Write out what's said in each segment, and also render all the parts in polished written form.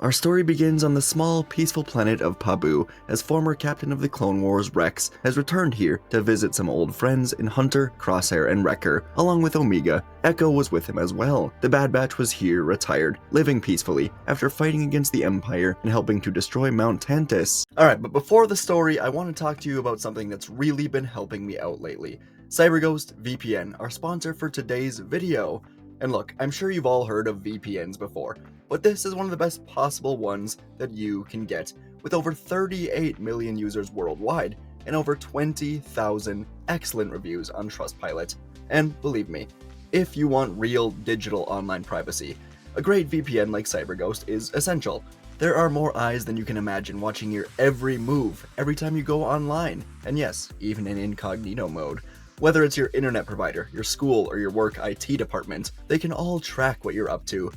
Our story begins on the small, peaceful planet of Pabu, as former captain of the Clone Wars Rex has returned here to visit some old friends in Hunter, Crosshair, and Wrecker, along with Omega. Echo was with him as well. The Bad Batch was here, retired, living peacefully, after fighting against the Empire and helping to destroy Mount Tantus. Alright, but before the story, I want to talk to you about something that's really been helping me out lately. CyberGhost VPN, our sponsor for today's video. And look, I'm sure you've all heard of VPNs before, but this is one of the best possible ones that you can get, with over 38 million users worldwide and over 20,000 excellent reviews on Trustpilot. And believe me, if you want real digital online privacy, a great VPN like CyberGhost is essential. There are more eyes than you can imagine watching your every move, every time you go online, and yes, even in incognito mode. Whether it's your internet provider, your school, or your work IT department, they can all track what you're up to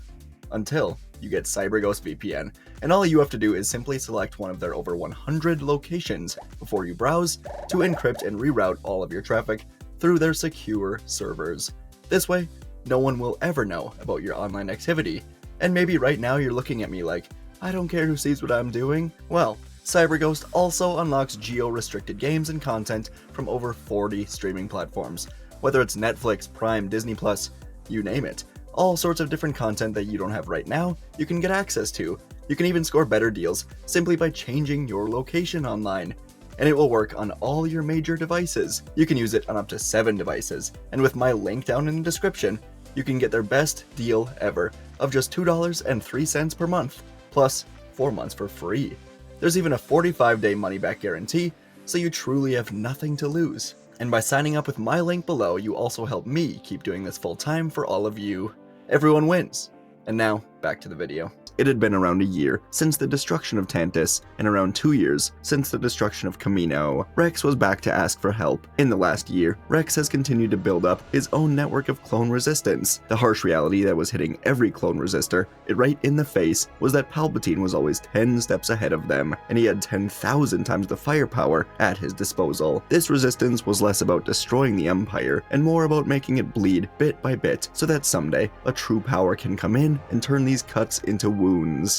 until you get CyberGhost VPN. And all you have to do is simply select one of their over 100 locations before you browse to encrypt and reroute all of your traffic through their secure servers. This way, no one will ever know about your online activity. And maybe right now you're looking at me like, I don't care who sees what I'm doing. Well, CyberGhost also unlocks geo-restricted games and content from over 40 streaming platforms. Whether it's Netflix, Prime, Disney+, you name it. All sorts of different content that you don't have right now, you can get access to. You can even score better deals simply by changing your location online. And it will work on all your major devices. You can use it on up to 7 devices. And with my link down in the description, you can get their best deal ever of just $2.03 per month, plus 4 months for free. There's even a 45-day money-back guarantee, so you truly have nothing to lose. And by signing up with my link below, you also help me keep doing this full-time for all of you. Everyone wins. And now, back to the video. It had been around a year since the destruction of Tantus, and around 2 years since the destruction of Kamino. Rex was back to ask for help. In the last year, Rex has continued to build up his own network of clone resistance. The harsh reality that was hitting every clone resistor right in the face was that Palpatine was always 10 steps ahead of them, and he had 10,000 times the firepower at his disposal. This resistance was less about destroying the Empire, and more about making it bleed bit by bit, so that someday, a true power can come in and turn these cuts into wounds.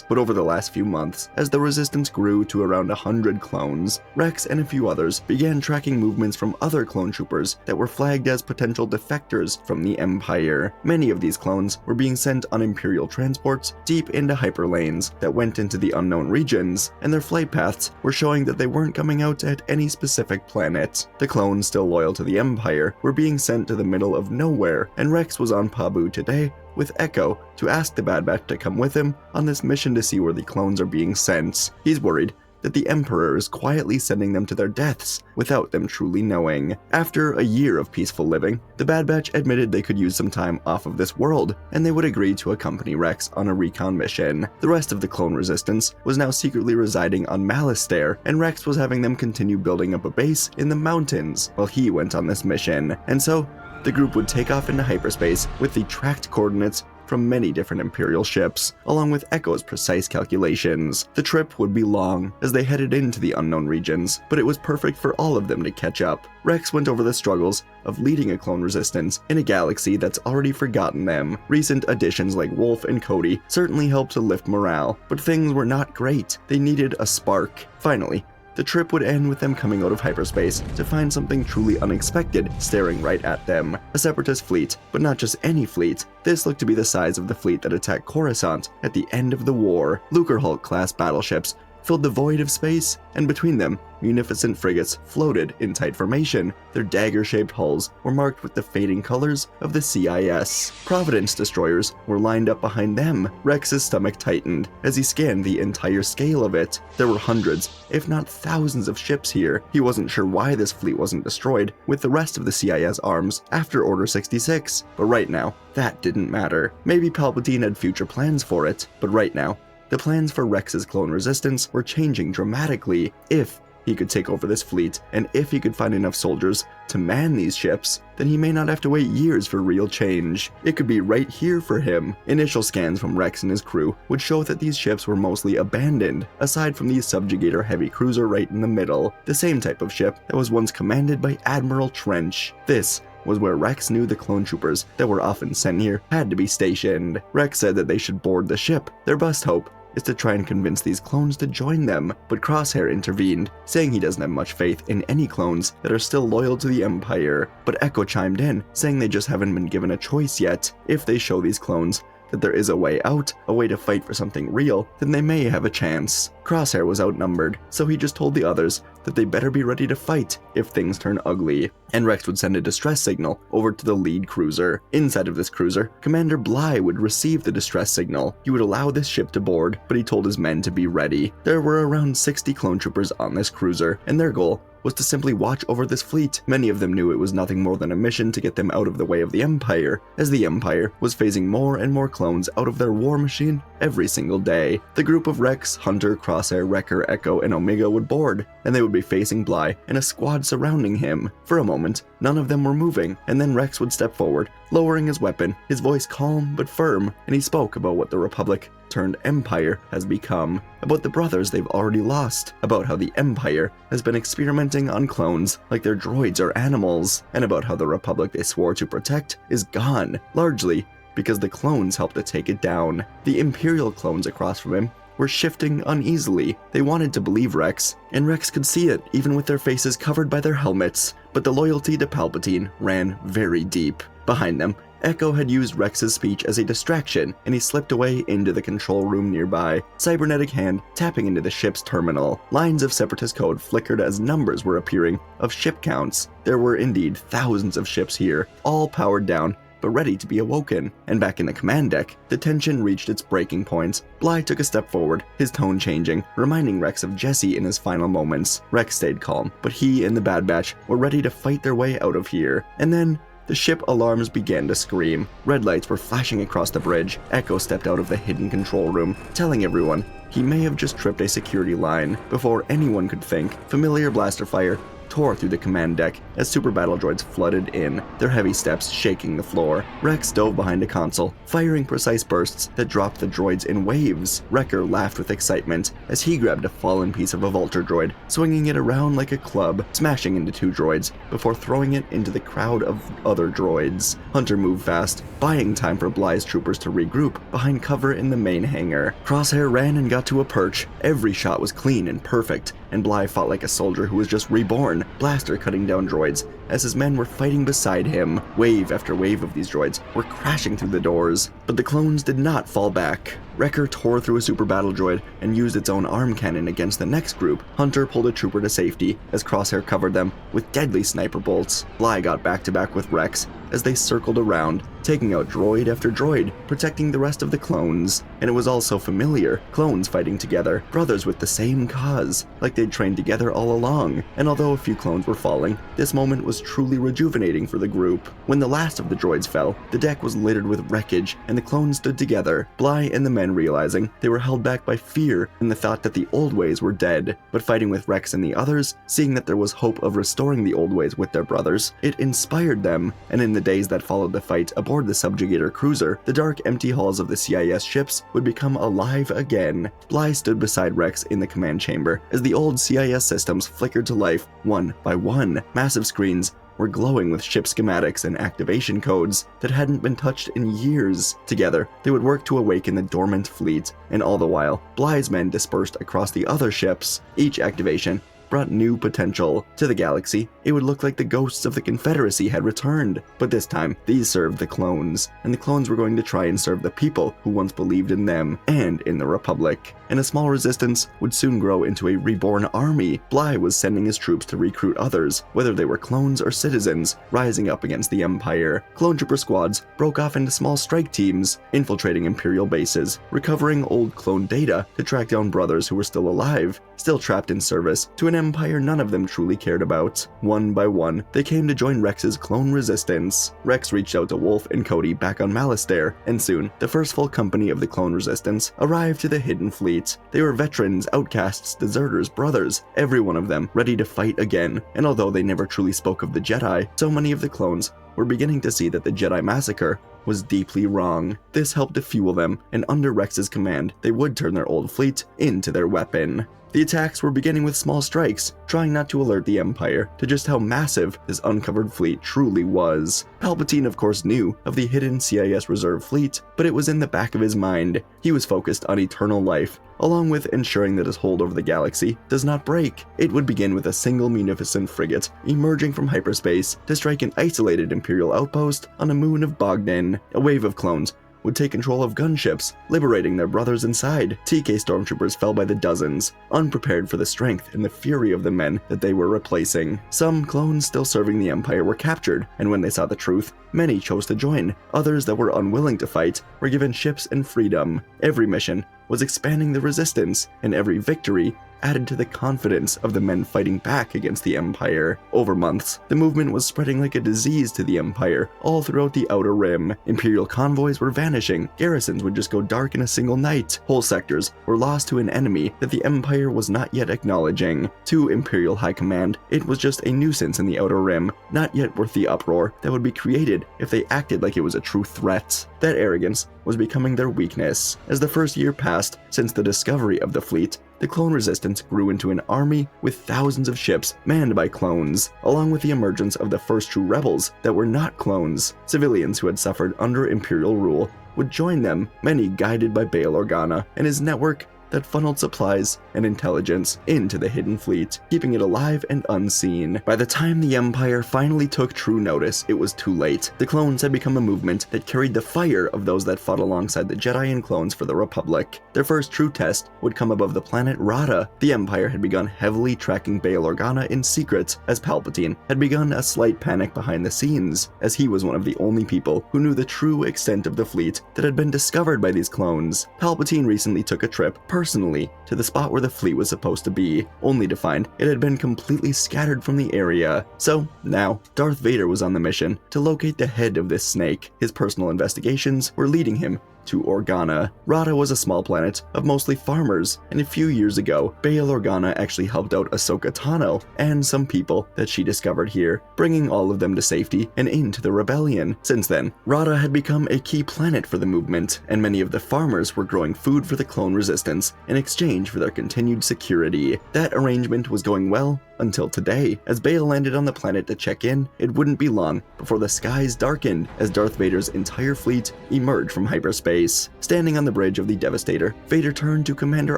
But over the last few months, as the resistance grew to around 100 clones, Rex and a few others began tracking movements from other clone troopers that were flagged as potential defectors from the Empire. Many of these clones were being sent on Imperial transports deep into hyperlanes that went into the unknown regions, and their flight paths were showing that they weren't coming out at any specific planet. The clones still loyal to the Empire were being sent to the middle of nowhere, and Rex was on Pabu today with Echo to ask the Bad Batch to come with him on this mission to see where the clones are being sent. He's worried that the Emperor is quietly sending them to their deaths without them truly knowing. After a year of peaceful living, the Bad Batch admitted they could use some time off of this world, and they would agree to accompany Rex on a recon mission. The rest of the clone resistance was now secretly residing on Malastare, and Rex was having them continue building up a base in the mountains while he went on this mission. And so, the group would take off into hyperspace with the tracked coordinates from many different Imperial ships, along with Echo's precise calculations. The trip would be long as they headed into the unknown regions, but it was perfect for all of them to catch up. Rex went over the struggles of leading a clone resistance in a galaxy that's already forgotten them. Recent additions like Wolf and Cody certainly helped to lift morale, but things were not great. They needed a spark. Finally, the trip would end with them coming out of hyperspace to find something truly unexpected staring right at them. A Separatist fleet, but not just any fleet. This looked to be the size of the fleet that attacked Coruscant at the end of the war. Lucrehulk-class battleships filled the void of space, and between them, munificent frigates floated in tight formation. Their dagger-shaped hulls were marked with the fading colors of the CIS. Providence destroyers were lined up behind them. Rex's stomach tightened as he scanned the entire scale of it. There were hundreds, if not thousands of ships here. He wasn't sure why this fleet wasn't destroyed with the rest of the CIS arms after Order 66, but right now, that didn't matter. Maybe Palpatine had future plans for it, but right now, the plans for Rex's clone resistance were changing dramatically. If he could take over this fleet, and if he could find enough soldiers to man these ships, then he may not have to wait years for real change. It could be right here for him. Initial scans from Rex and his crew would show that these ships were mostly abandoned, aside from the subjugator heavy cruiser right in the middle, the same type of ship that was once commanded by Admiral Trench. This was where Rex knew the clone troopers that were often sent here had to be stationed. Rex said that they should board the ship. Their best hope is to try and convince these clones to join them, but Crosshair intervened, saying he doesn't have much faith in any clones that are still loyal to the Empire. But Echo chimed in, saying they just haven't been given a choice yet. If they show these clones that there is a way out, a way to fight for something real, then they may have a chance. Crosshair was outnumbered, so he just told the others that they better be ready to fight if things turn ugly, and Rex would send a distress signal over to the lead cruiser. Inside of this cruiser, Commander Bly would receive the distress signal. He would allow this ship to board, but he told his men to be ready. There were around 60 clone troopers on this cruiser, and their goal was to simply watch over this fleet. Many of them knew it was nothing more than a mission to get them out of the way of the Empire, as the Empire was phasing more and more clones out of their war machine every single day. The group of Rex, Hunter, Crosshair, Wrecker, Echo, and Omega would board, and they would be facing Bly and a squad surrounding him. For a moment, none of them were moving, and then Rex would step forward, lowering his weapon, his voice calm but firm, and he spoke about what the Republic turned Empire has become, about the brothers they've already lost, about how the Empire has been experimenting on clones like they're droids or animals, and about how the Republic they swore to protect is gone, largely because the clones helped to take it down. The Imperial clones across from him were shifting uneasily. They wanted to believe Rex, and Rex could see it even with their faces covered by their helmets, but the loyalty to Palpatine ran very deep. Behind them, Echo had used Rex's speech as a distraction, and he slipped away into the control room nearby, cybernetic hand tapping into the ship's terminal. Lines of Separatist code flickered as numbers were appearing of ship counts. There were indeed thousands of ships here, all powered down, but ready to be awoken. And back in the command deck, the tension reached its breaking points. Bly took a step forward, his tone changing, reminding Rex of Jesse in his final moments. Rex stayed calm, but he and the Bad Batch were ready to fight their way out of here. And then the ship alarms began to scream. Red lights were flashing across the bridge. Echo stepped out of the hidden control room, telling everyone he may have just tripped a security line. Before anyone could think, familiar blaster fire tore through the command deck as super battle droids flooded in, their heavy steps shaking the floor. Rex dove behind a console, firing precise bursts that dropped the droids in waves. Wrecker laughed with excitement as he grabbed a fallen piece of a Vulture droid, swinging it around like a club, smashing into 2 droids before throwing it into the crowd of other droids. Hunter moved fast, buying time for Bly's troopers to regroup behind cover in the main hangar. Crosshair ran and got to a perch. Every shot was clean and perfect, and Bly fought like a soldier who was just reborn, blaster cutting down droids as his men were fighting beside him. Wave after wave of these droids were crashing through the doors, but the clones did not fall back. Wrecker tore through a super battle droid and used its own arm cannon against the next group. Hunter pulled a trooper to safety as Crosshair covered them with deadly sniper bolts. Bly got back to back with Rex as they circled around, taking out droid after droid, protecting the rest of the clones. And it was all so familiar, clones fighting together, brothers with the same cause, like they'd trained together all along. And although a few clones were falling, this moment was truly rejuvenating for the group. When the last of the droids fell, the deck was littered with wreckage, and the clones stood together, Bly and the men realizing they were held back by fear and the thought that the old ways were dead. But fighting with Rex and the others, seeing that there was hope of restoring the old ways with their brothers, it inspired them. And in the days that followed the fight aboard the subjugator cruiser, the dark, empty halls of the CIS ships would become alive again. Bly stood beside Rex in the command chamber as the old CIS systems flickered to life one by one. Massive screens were glowing with ship schematics and activation codes that hadn't been touched in years. Together, they would work to awaken the dormant fleet, and all the while, Bly's men dispersed across the other ships. Each activation brought new potential. To the galaxy, it would look like the ghosts of the Confederacy had returned, but this time, these served the clones, and the clones were going to try and serve the people who once believed in them and in the Republic. And a small resistance would soon grow into a reborn army. Bly was sending his troops to recruit others, whether they were clones or citizens, rising up against the Empire. Clone trooper squads broke off into small strike teams, infiltrating Imperial bases, recovering old clone data to track down brothers who were still alive, still trapped in service to an Empire none of them truly cared about. One by one, they came to join Rex's clone resistance. Rex reached out to Wolf and Cody back on Malastare, and soon, the first full company of the clone resistance arrived to the hidden fleet. They were veterans, outcasts, deserters, brothers, every one of them ready to fight again. And although they never truly spoke of the Jedi, so many of the clones were beginning to see that the Jedi massacre was deeply wrong. This helped to fuel them, and under Rex's command, they would turn their old fleet into their weapon. The attacks were beginning with small strikes, trying not to alert the Empire to just how massive this uncovered fleet truly was. Palpatine, of course, knew of the hidden CIS reserve fleet, but it was in the back of his mind. He was focused on eternal life, along with ensuring that his hold over the galaxy does not break. It would begin with a single munificent frigate emerging from hyperspace to strike an isolated Imperial outpost on a moon of Bogdan. A wave of clones would take control of gunships, liberating their brothers inside. TK stormtroopers fell by the dozens, unprepared for the strength and the fury of the men that they were replacing. Some clones still serving the Empire were captured, and when they saw the truth, many chose to join. Others that were unwilling to fight were given ships and freedom. Every mission was expanding the resistance, and every victory added to the confidence of the men fighting back against the Empire. Over months, the movement was spreading like a disease to the Empire, all throughout the Outer Rim. Imperial convoys were vanishing, garrisons would just go dark in a single night, whole sectors were lost to an enemy that the Empire was not yet acknowledging. To Imperial High Command, it was just a nuisance in the Outer Rim, not yet worth the uproar that would be created if they acted like it was a true threat. That arrogance was becoming their weakness. As the first year passed since the discovery of the fleet, the clone resistance grew into an army with thousands of ships manned by clones, along with the emergence of the first true rebels that were not clones. Civilians who had suffered under Imperial rule would join them, many guided by Bail Organa and his network that funneled supplies and intelligence into the hidden fleet, keeping it alive and unseen. By the time the Empire finally took true notice, it was too late. The clones had become a movement that carried the fire of those that fought alongside the Jedi and clones for the Republic. Their first true test would come above the planet Rada. The Empire had begun heavily tracking Bail Organa in secret, as Palpatine had begun a slight panic behind the scenes, as he was one of the only people who knew the true extent of the fleet that had been discovered by these clones. Palpatine recently took a trip personally to the spot where the fleet was supposed to be, only to find it had been completely scattered from the area. So now, Darth Vader was on the mission to locate the head of this snake. His personal investigations were leading him to Organa. Rada was a small planet of mostly farmers, and a few years ago, Bail Organa actually helped out Ahsoka Tano and some people that she discovered here, bringing all of them to safety and into the rebellion. Since then, Rada had become a key planet for the movement, and many of the farmers were growing food for the clone resistance in exchange for their continued security. That arrangement was going well until today. As Bail landed on the planet to check in, it wouldn't be long before the skies darkened as Darth Vader's entire fleet emerged from hyperspace. Standing on the bridge of the Devastator, Vader turned to Commander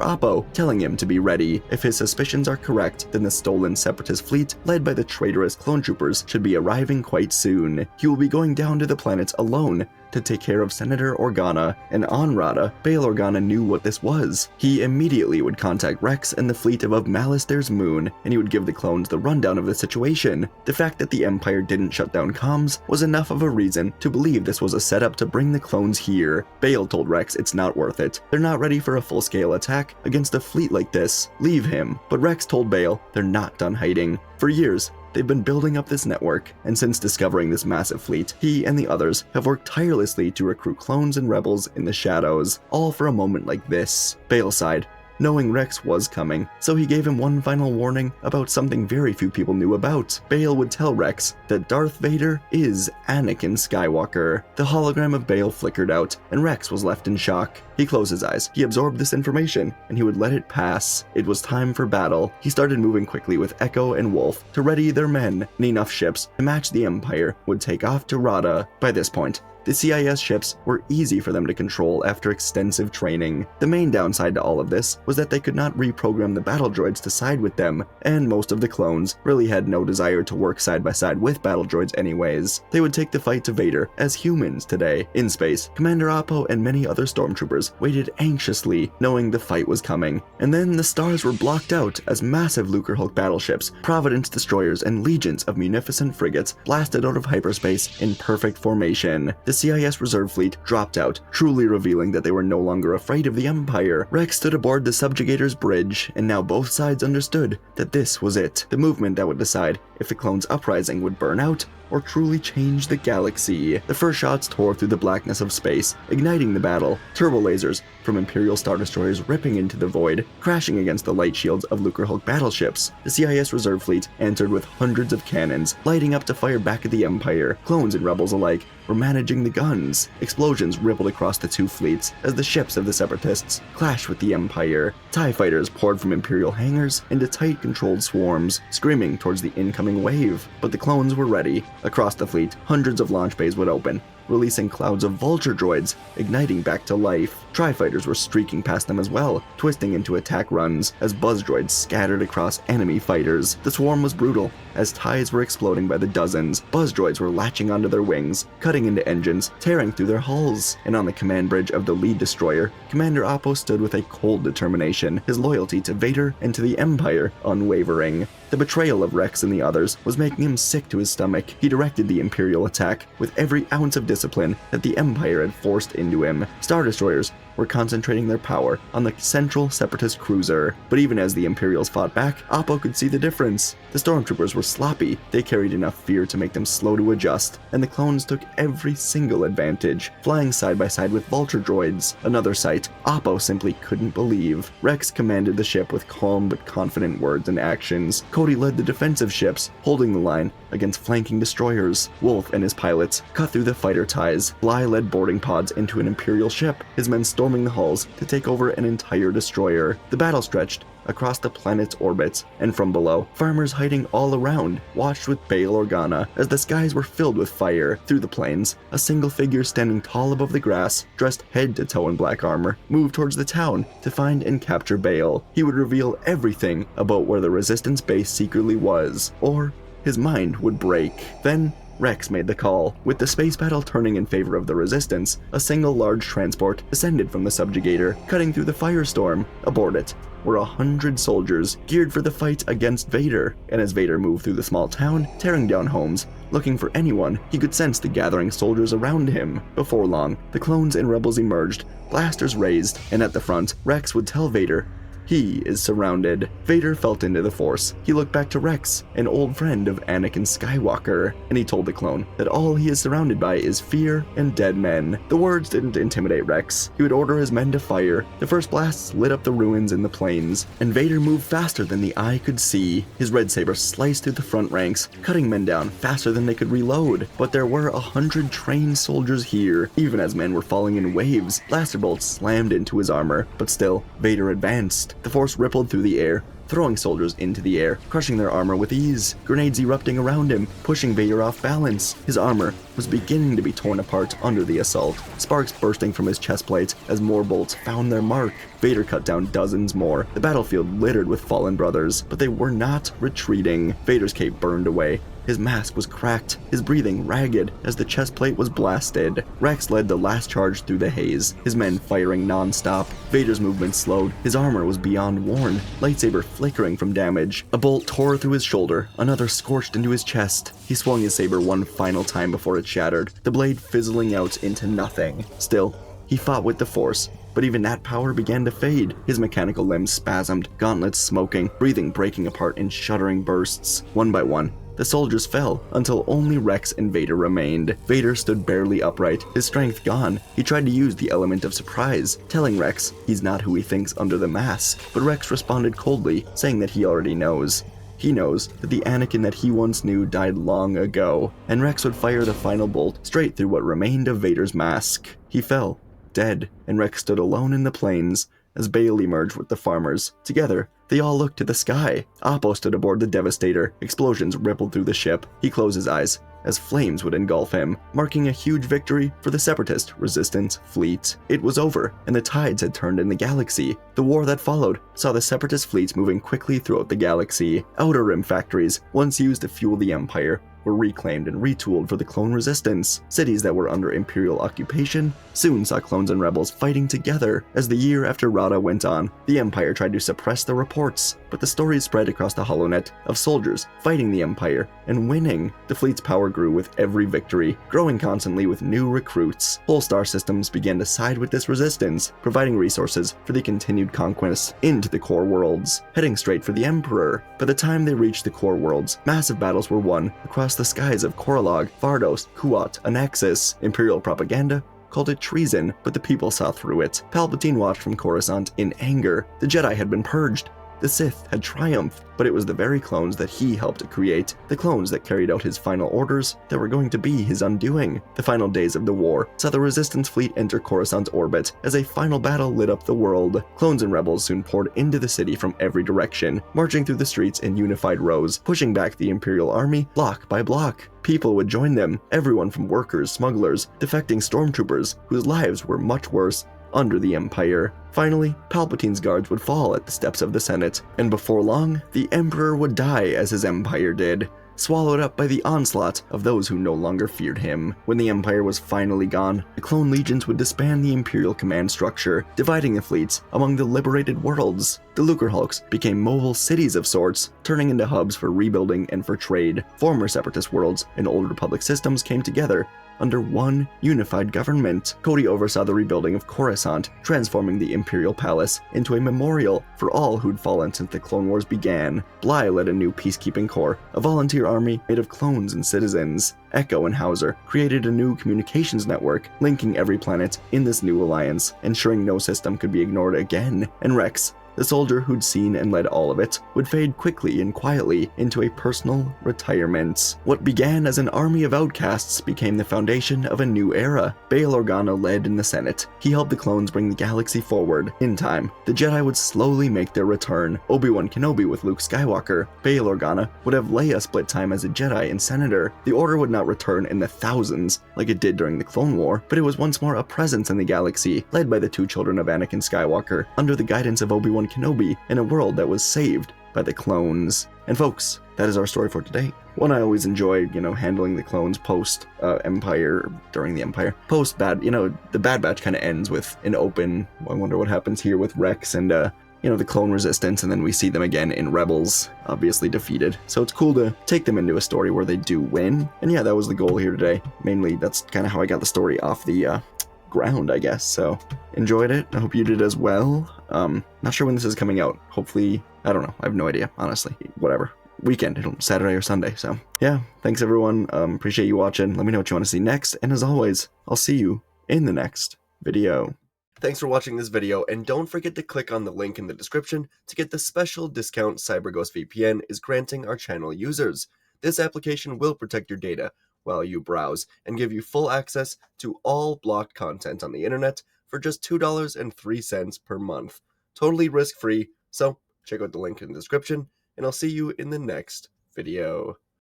Oppo, telling him to be ready. If his suspicions are correct, then the stolen Separatist fleet, led by the traitorous clone troopers, should be arriving quite soon. He will be going down to the planets alone to take care of Senator Organa, and on Rada, Bail Organa knew what this was. He immediately would contact Rex and the fleet above Malastaire's moon, and he would give the clones the rundown of the situation. The fact that the Empire didn't shut down comms was enough of a reason to believe this was a setup to bring the clones here. Bail told Rex it's not worth it. They're not ready for a full-scale attack against a fleet like this. Leave him. But Rex told Bail they're not done hiding. For years, they've been building up this network, and since discovering this massive fleet, he and the others have worked tirelessly to recruit clones and rebels in the shadows, all for a moment like this. Bail sighed, knowing Rex was coming, so he gave him one final warning about something very few people knew about. Bail would tell Rex that Darth Vader is Anakin Skywalker. The hologram of Bail flickered out, and Rex was left in shock. He closed his eyes, he absorbed this information, and he would let it pass. It was time for battle. He started moving quickly with Echo and Wolf to ready their men, and enough ships to match the Empire would take off to Rada. By this point, the CIS ships were easy for them to control after extensive training. The main downside to all of this was that they could not reprogram the battle droids to side with them, and most of the clones really had no desire to work side by side with battle droids anyways. They would take the fight to Vader as humans today. In space, Commander Oppo and many other stormtroopers waited anxiously, knowing the fight was coming. And then the stars were blocked out as massive Lucrehulk battleships, Providence destroyers, and legions of munificent frigates blasted out of hyperspace in perfect formation. The CIS reserve fleet dropped out, truly revealing that they were no longer afraid of the Empire. Rex stood aboard the subjugator's bridge, and now both sides understood that this was it, the movement that would decide if the clones' uprising would burn out or truly change the galaxy. The first shots tore through the blackness of space, igniting the battle, turbo lasers from Imperial Star Destroyers ripping into the void, crashing against the light shields of Lucrehulk battleships. The CIS reserve fleet answered with hundreds of cannons, lighting up to fire back at the Empire. Clones and rebels alike were managing the guns. Explosions rippled across the two fleets as the ships of the Separatists clashed with the Empire. TIE fighters poured from Imperial hangars into tight controlled swarms, screaming towards the incoming wave. But the clones were ready. Across the fleet, hundreds of launch bays would open, releasing clouds of vulture droids, igniting back to life. Tri-fighters were streaking past them as well, twisting into attack runs as buzz droids scattered across enemy fighters. The swarm was brutal, as TIEs were exploding by the dozens. Buzz droids were latching onto their wings, cutting into engines, tearing through their hulls. And on the command bridge of the lead destroyer, Commander Oppo stood with a cold determination, his loyalty to Vader and to the Empire unwavering. The betrayal of Rex and the others was making him sick to his stomach. He directed the Imperial attack with every ounce of discipline that the Empire had forced into him. Star Destroyers were concentrating their power on the central Separatist cruiser. But even as the Imperials fought back, Oppo could see the difference. The stormtroopers were sloppy, they carried enough fear to make them slow to adjust, and the clones took every single advantage, flying side by side with vulture droids. Another sight Oppo simply couldn't believe. Rex commanded the ship with calm but confident words and actions. Cody led the defensive ships, holding the line against flanking destroyers. Wolf and his pilots cut through the fighter ties. Bly led boarding pods into an Imperial ship, his men storming the hulls to take over an entire destroyer. The battle stretched across the planet's orbits, and from below, farmers hiding all around watched with Bail Organa as the skies were filled with fire. Through the plains, a single figure standing tall above the grass, dressed head to toe in black armor, moved towards the town to find and capture Bail. He would reveal everything about where the Resistance base secretly was, or his mind would break. Then Rex made the call. With the space battle turning in favor of the Resistance, a single large transport descended from the subjugator, cutting through the firestorm. Aboard it were 100 soldiers geared for the fight against Vader, and as Vader moved through the small town, tearing down homes, looking for anyone, he could sense the gathering soldiers around him. Before long, the clones and rebels emerged, blasters raised, and at the front, Rex would tell Vader he is surrounded. Vader felt into the Force. He looked back to Rex, an old friend of Anakin Skywalker, and he told the clone that all he is surrounded by is fear and dead men. The words didn't intimidate Rex. He would order his men to fire. The first blasts lit up the ruins in the plains, and Vader moved faster than the eye could see. His red saber sliced through the front ranks, cutting men down faster than they could reload. But there were 100 trained soldiers here. Even as men were falling in waves, blaster bolts slammed into his armor, but still, Vader advanced. The Force rippled through the air, throwing soldiers into the air, crushing their armor with ease. Grenades erupting around him, pushing Vader off balance. His armor was beginning to be torn apart under the assault, sparks bursting from his chest plate as more bolts found their mark. Vader cut down dozens more, the battlefield littered with fallen brothers, but they were not retreating. Vader's cape burned away. His mask was cracked, his breathing ragged as the chest plate was blasted. Rex led the last charge through the haze, his men firing non-stop. Vader's movement slowed, his armor was beyond worn, lightsaber flickering from damage. A bolt tore through his shoulder, another scorched into his chest. He swung his saber one final time before it shattered, the blade fizzling out into nothing. Still, he fought with the Force, but even that power began to fade. His mechanical limbs spasmed, gauntlets smoking, breathing breaking apart in shuddering bursts. One by one, the soldiers fell, until only Rex and Vader remained. Vader stood barely upright, his strength gone. He tried to use the element of surprise, telling Rex he's not who he thinks under the mask. But Rex responded coldly, saying that he already knows. He knows that the Anakin that he once knew died long ago, and Rex would fire the final bolt straight through what remained of Vader's mask. He fell, dead, and Rex stood alone in the plains as Bail emerged with the farmers. Together, they all looked to the sky. Oppo stood aboard the Devastator. Explosions rippled through the ship. He closed his eyes as flames would engulf him, marking a huge victory for the Separatist Resistance fleet. It was over, and the tides had turned in the galaxy. The war that followed saw the Separatist fleets moving quickly throughout the galaxy. Outer Rim factories, once used to fuel the Empire, were reclaimed and retooled for the clone resistance. Cities that were under Imperial occupation soon saw clones and rebels fighting together. As the year after Rada went on, the Empire tried to suppress the reports, but the stories spread across the HoloNet of soldiers fighting the Empire and winning. The fleet's power grew with every victory, growing constantly with new recruits. Whole star systems began to side with this resistance, providing resources for the continued conquest into the core worlds, heading straight for the Emperor. By the time they reached the core worlds, massive battles were won across the skies of Korolog, Vardos, Kuat, Anaxis. Imperial propaganda called it treason, but the people saw through it. Palpatine watched from Coruscant in anger. The Jedi had been purged. The Sith had triumphed, but it was the very clones that he helped create, the clones that carried out his final orders, that were going to be his undoing. The final days of the war saw the Resistance fleet enter Coruscant's orbit as a final battle lit up the world. Clones and rebels soon poured into the city from every direction, marching through the streets in unified rows, pushing back the Imperial army block by block. People would join them, everyone from workers, smugglers, defecting stormtroopers, whose lives were much worse under the Empire. Finally, Palpatine's guards would fall at the steps of the Senate, and before long, the Emperor would die as his empire did, swallowed up by the onslaught of those who no longer feared him. When the Empire was finally gone, the clone legions would disband the Imperial command structure, dividing the fleets among the liberated worlds. The Lucrehulks became mobile cities of sorts, turning into hubs for rebuilding and for trade. Former Separatist worlds and Old Republic systems came together under one unified government. Cody oversaw the rebuilding of Coruscant, transforming the Imperial Palace into a memorial for all who'd fallen since the Clone Wars began. Bly led a new peacekeeping corps, a volunteer army made of clones and citizens. Echo and Hauser created a new communications network, linking every planet in this new alliance, ensuring no system could be ignored again. And Rex, the soldier who'd seen and led all of it, would fade quickly and quietly into a personal retirement. What began as an army of outcasts became the foundation of a new era. Bail Organa led in the Senate. He helped the clones bring the galaxy forward. In time, the Jedi would slowly make their return. Obi-Wan Kenobi with Luke Skywalker. Bail Organa would have Leia split time as a Jedi and Senator. The Order would not return in the thousands, like it did during the Clone War, but it was once more a presence in the galaxy, led by the two children of Anakin Skywalker, under the guidance of Obi-Wan Kenobi, in a world that was saved by the clones. And folks, that is our story for today. One I always enjoy, handling the clones post Empire, during the Empire. Post Bad, the Bad Batch kind of ends with an open, I wonder what happens here with Rex and, the clone resistance, and then we see them again in Rebels, obviously defeated. So it's cool to take them into a story where they do win. And yeah, that was the goal here today. Mainly, that's kind of how I got the story off the, ground, I guess. So enjoyed it. I hope you did as well. Not sure when this is coming out. Hopefully, I don't know. I have no idea, honestly. Whatever. Weekend, Saturday or Sunday. So yeah, thanks everyone. Appreciate you watching. Let me know what you want to see next. And as always, I'll see you in the next video. Thanks for watching this video, and don't forget to click on the link in the description to get the special discount CyberGhost VPN is granting our channel users. This application will protect your data while you browse and give you full access to all blocked content on the internet for just $2.03 per month. Totally risk-free, so check out the link in the description, and I'll see you in the next video.